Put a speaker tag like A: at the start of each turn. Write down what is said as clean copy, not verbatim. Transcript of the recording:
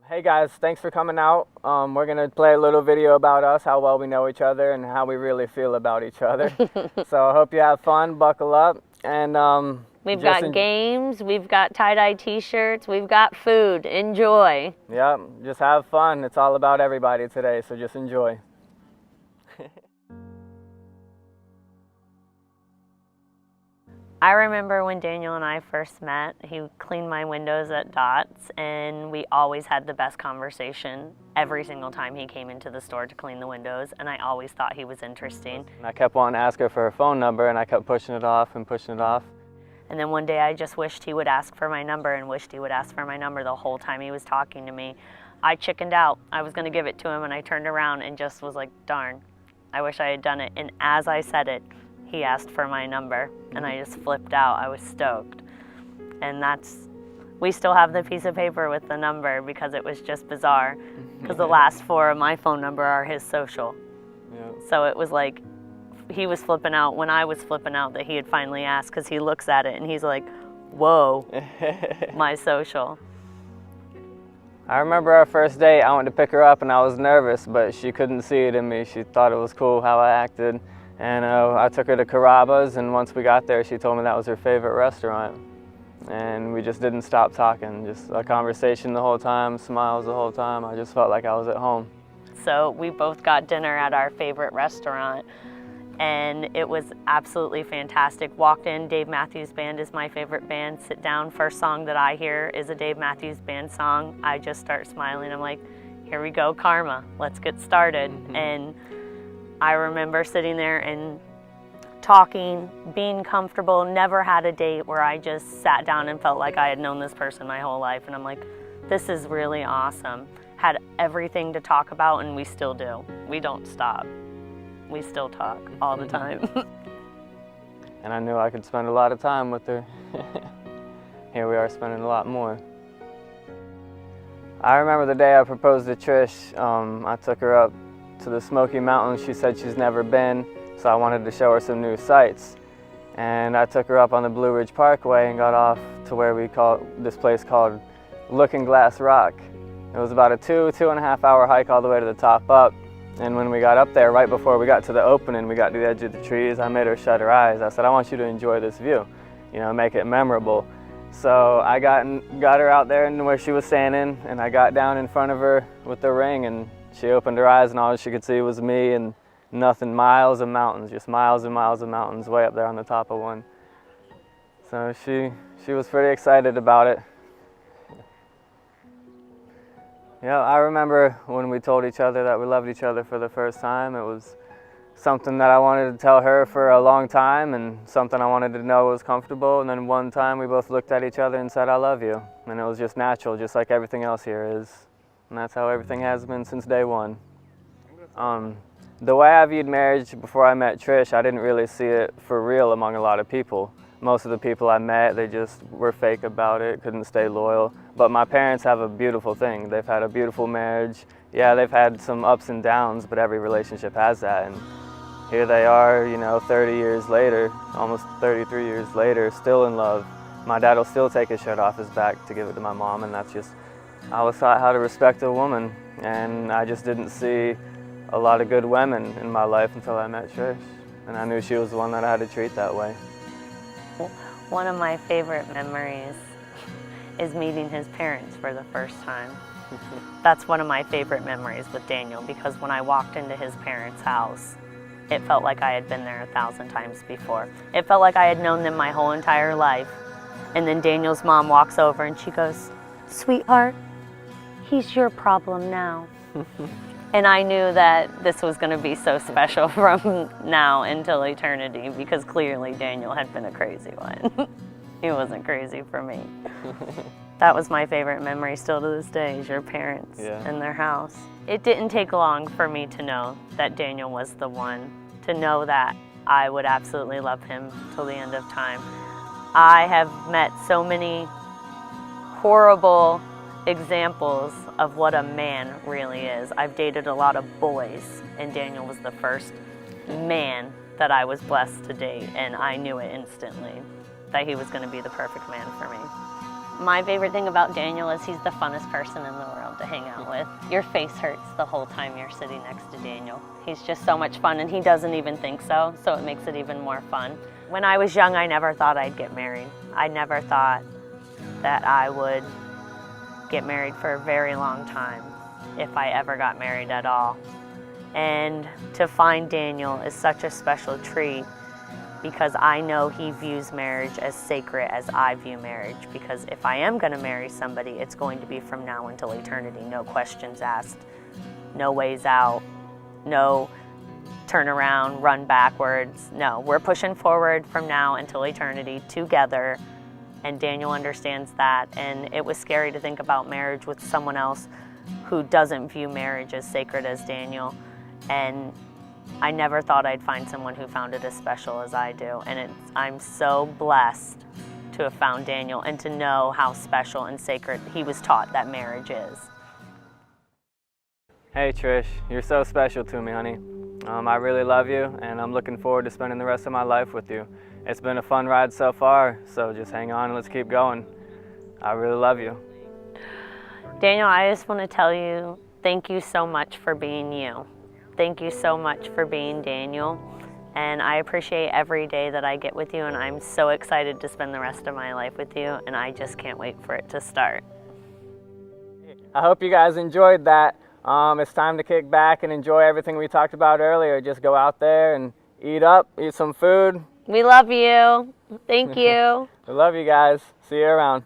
A: Hey guys, thanks for coming out. We're going to play a little video about us, how well we know each other, and how we really feel about each other. So I hope you have fun, buckle up, and
B: we've got games, we've got tie-dye t-shirts, we've got food. Enjoy.
A: Yeah, just have fun. It's all about everybody today, so just enjoy.
B: I remember when Daniel and I first met, he cleaned my windows at Dots, and we always had the best conversation every single time he came into the store to clean the windows, and I always thought he was interesting.
A: And I kept wanting to ask her for her phone number, and I kept pushing it off and pushing it off.
B: And then one day I just wished he would ask for my number and wished he would ask for my number the whole time he was talking to me. I chickened out. I was going to give it to him, and I turned around and just was like, darn, I wish I had done it. And as I said it, he asked for my number, and I just flipped out. I was stoked. And we still have the piece of paper with the number because it was just bizarre, because the last four of my phone number are his social. Yeah. So it was like he was flipping out when I was flipping out that he had finally asked, because he looks at it and he's like, whoa, my social.
A: I remember our first date. I went to pick her up and I was nervous, but she couldn't see it in me. She thought it was cool how I acted. And I took her to Carrabba's, and once we got there, she told me that was her favorite restaurant. And we just didn't stop talking, just a conversation the whole time, smiles the whole time. I just felt like I was at home.
B: So we both got dinner at our favorite restaurant, and it was absolutely fantastic. Walked in, Dave Matthews Band is my favorite band. Sit down, first song that I hear is a Dave Matthews Band song. I just start smiling. I'm like, here we go, karma, let's get started. And I remember sitting there and talking, being comfortable, never had a date where I just sat down and felt like I had known this person my whole life. And I'm like, this is really awesome. Had everything to talk about, and we still do. We don't stop. We still talk all the time.
A: And I knew I could spend a lot of time with her. Here we are spending a lot more. I remember the day I proposed to Trish. I took her up to the Smoky Mountains. She said she's never been, so I wanted to show her some new sights. And I took her up on the Blue Ridge Parkway and got off to where we call this place called Looking Glass Rock. It was about a 2.5 hour hike all the way to the top up. And when we got up there, right before we got to the opening, we got to the edge of the trees, I made her shut her eyes. I said, I want you to enjoy this view, you know, make it memorable. So I got her out there and where she was standing, and I got down in front of her with the ring, and she opened her eyes, and all she could see was me and nothing, miles of mountains, just miles and miles of mountains way up there on the top of one. So she was pretty excited about it. Yeah, I remember when we told each other that we loved each other for the first time. It was something that I wanted to tell her for a long time, and something I wanted to know was comfortable. And then one time we both looked at each other and said, I love you. And it was just natural, just like everything else here is. And that's how everything has been since day one. The way I viewed marriage before I met Trish, I didn't really see it for real among a lot of people. Most of the people I met, they just were fake about it, couldn't stay loyal. But my parents have a beautiful thing. They've had a beautiful marriage. Yeah, they've had some ups and downs, but every relationship has that. And here they are, you know, 30 years later, almost 33 years later, still in love. My dad will still take his shirt off his back to give it to my mom, and that's just, I was taught how to respect a woman, and I just didn't see a lot of good women in my life until I met Trish, and I knew she was the one that I had to treat that way.
B: One of my favorite memories is meeting his parents for the first time. That's one of my favorite memories with Daniel, because when I walked into his parents' house, it felt like I had been there 1,000 times before. It felt like I had known them my whole entire life. And then Daniel's mom walks over and she goes, sweetheart, he's your problem now. And I knew that this was going to be so special from now until eternity, because clearly Daniel had been a crazy one. He wasn't crazy for me. That was my favorite memory still to this day, is your parents and their house. It didn't take long for me to know that Daniel was the one, to know that I would absolutely love him till the end of time. I have met so many horrible examples of what a man really is. I've dated a lot of boys, and Daniel was the first man that I was blessed to date, and I knew it instantly that he was going to be the perfect man for me. My favorite thing about Daniel is he's the funnest person in the world to hang out with. Your face hurts the whole time you're sitting next to Daniel. He's just so much fun, and he doesn't even think so it makes it even more fun. When I was young, I never thought I'd get married. I never thought that I would get married for a very long time, if I ever got married at all. And to find Daniel is such a special treat, because I know he views marriage as sacred as I view marriage, because if I am going to marry somebody, it's going to be from now until eternity. No questions asked, no ways out, no turn around, run backwards. No, we're pushing forward from now until eternity together, and Daniel understands that. And it was scary to think about marriage with someone else who doesn't view marriage as sacred as Daniel. And I never thought I'd find someone who found it as special as I do. And I'm so blessed to have found Daniel and to know how special and sacred he was taught that marriage is.
A: Hey Trish, you're so special to me, honey. I really love you, and I'm looking forward to spending the rest of my life with you. It's been a fun ride so far, so just hang on and let's keep going. I really love you.
B: Daniel, I just want to tell you, thank you so much for being you. Thank you so much for being Daniel, and I appreciate every day that I get with you, and I'm so excited to spend the rest of my life with you, and I just can't wait for it to start.
A: I hope you guys enjoyed that. It's time to kick back and enjoy everything we talked about earlier. Just go out there and eat up, eat some food.
B: We love you. Thank you.
A: We love you guys. See you around.